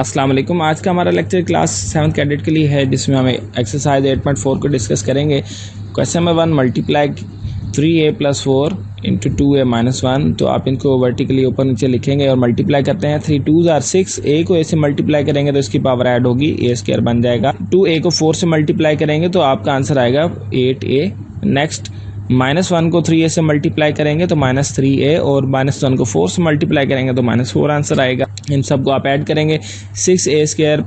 अस्सलाम वालेकुम। आज का हमारा लेक्चर क्लास 7th कैडेट के लिए है, जिसमें हमें एक्सरसाइज 8.4 को डिस्कस करेंगे। Question number 1, multiply 3a + 4 into 2a - 1। तो आप इनको वर्टिकली ऊपर नीचे लिखेंगे और मल्टीप्लाई करते हैं। 3 2s are 6, a को a से मल्टीप्लाई करेंगे तो इसकी पावर ऐड होगी, a² बन जाएगा। 2a को 4 से मल्टीप्लाई करेंगे तो आपका आंसर आएगा 8a। नेक्स्ट -1 को 3a से मल्टीप्लाई करेंगे तो -3a, और -1 को 4 से मल्टीप्लाई करेंगे तो -4 आंसर आएगा। इन सबको आप ऐड करेंगे, 6a²,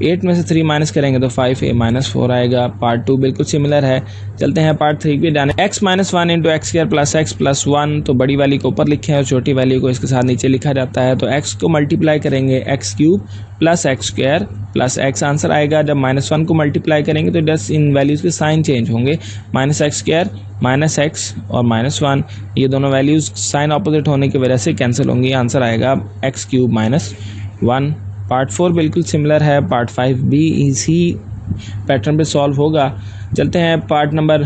8 में से 3 माइनस करेंगे तो 5a - 4 आएगा। पार्ट 2 बिल्कुल सिमिलर है। चलते हैं पार्ट 3 पे जाने। x - 1 into x² + x + 1। तो बड़ी वाली को ऊपर लिखे और छोटी वाली को इसके साथ नीचे लिखा जाता है। तो x को मल्टीप्लाई करेंगे x³ + x² + x आंसर आएगा। जब -1 को मल्टीप्लाई करेंगे तो जस्ट इन वैल्यूज़ के साइन चेंज होंगे, -x² -x और -1, ये दोनों वैल्यूज़ साइन ऑपोजिट होने की वजह से कैंसिल होंगी। आंसर आएगा x³ - 1। पार्ट 4 बिल्कुल सिमिलर है। पार्ट 5 भी इसी पैटर्न पे सॉल्व होगा। चलते हैं पार्ट नंबर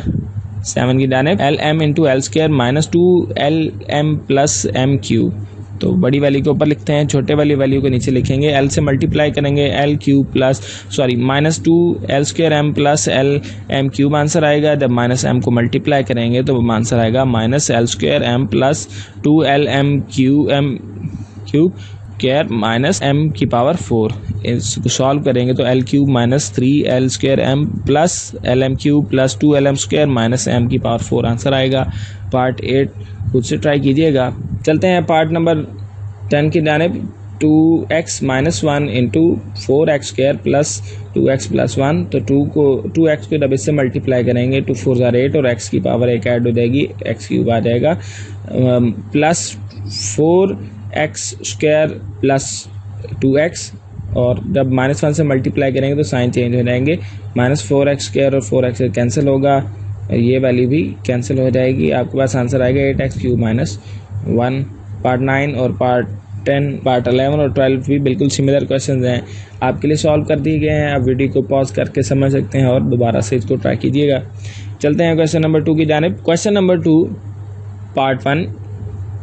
7 की जानिब। LM into L² - 2LM + M³। तो बड़ी वैल्यू के ऊपर लिखते हैं, छोटे वाली वैल्यू को नीचे लिखेंगे। L से मल्टीप्लाई करेंगे -2L² M + LM³ आंसर आएगा। जब -M को मल्टीप्लाई करेंगे तो आंसर आएगा -L² M + 2LM³ -M⁴। इसको सॉल्व करेंगे तो L³ - 3L² M + LM³ + 2LM² - M⁴ answer आएगा। पार्ट 8 खुद से ट्राई कीजिएगा। चलते हैं पार्ट नंबर 10 की जानिब। 2x - 1 into 4x² + 2x + 1। तो 2x को जब इससे मल्टीप्लाई करेंगे 2 4 are 8 और x की पावर 1 ऐड हो जाएगी, x³ आ जाएगा, प्लस 4x² + 2x। और जब -1 से मल्टीप्लाई करेंगे तो साइन चेंज हो जाएंगे, -4x² और 4x कैंसिल होगा, ये वैल्यू भी कैंसिल हो जाएगी। आपके पास आंसर आएगा 8x³ - 1। पार्ट 9 और पार्ट 10, पार्ट 11 और 12 भी बिल्कुल सिमिलर क्वेश्चन हैं, आपके लिए सॉल्व कर दिए गए हैं। आप वीडियो को पॉज करके समझ सकते हैं और दोबारा से इसको ट्राई कीजिएगा। चलते हैं क्वेश्चन नंबर 2 की जानिब। Question number 2, part 1,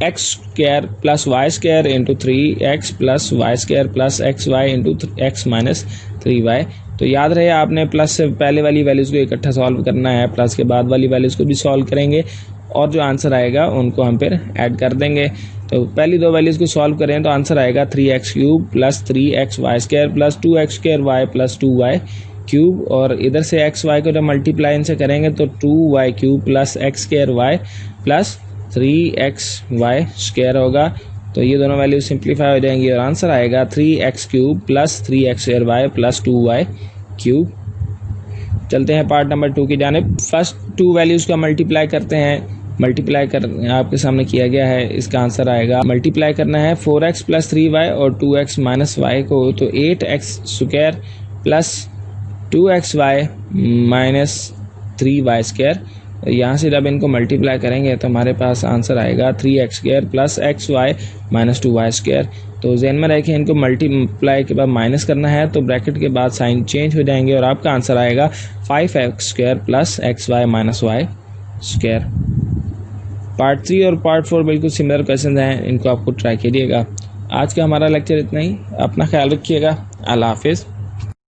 x² + y² into 3x + y² + xy into x - 3y। तो याद रहे आपने प्लस से पहले वाली वैल्यूज़ को इकट्ठा सॉल्व करना है, प्लस के बाद वाली वैल्यूज़ को भी सॉल्व करेंगे और जो आंसर आएगा उनको हम फिर ऐड कर देंगे। तो पहली दो वैल्यूज़ को सॉल्व करें तो आंसर आएगा 3x³ + 3xy² + 2x² + 2y³। और इधर से xy को जब मल्टीप्लाई इनसे करेंगे तो 2y³ + x² + 3xy² होगा। तो ये दोनों वैल्यू सिंप्लीफाई हो जाएंगी और आंसर आएगा 3x³ + 3x² + 2y³। चलते हैं पार्ट नंबर 2 की जानिब। फर्स्ट 2 वैल्यूज़ का मल्टीप्लाई करते हैं। मल्टीप्लाई कर आपके सामने किया गया है, इसका आंसर आएगा, मल्टीप्लाई करना है 4x + 3y और 2x - y को, तो 8x² + 2xy - 3y²। यहाँ से जब इनको मल्टीप्लाई करेंगे तो हमारे पास आंसर आएगा 3x² + xy - 2y²। तो ज़हन में रखें, इनको मल्टीप्लाई के बाद माइनस करना है तो ब्रैकेट के बाद साइन चेंज हो जाएंगे और आपका आंसर आएगा 5x² + xy - y²। पार्ट 3 और पार्ट 4 बिल्कुल सिमिलर क्वेश्चन हैं, इनको आपको ट्राई कीजिएगा। आज का हमारा लेक्चर इतना ही। अपना ख्याल रखिएगा। अल्लाह हाफिज़।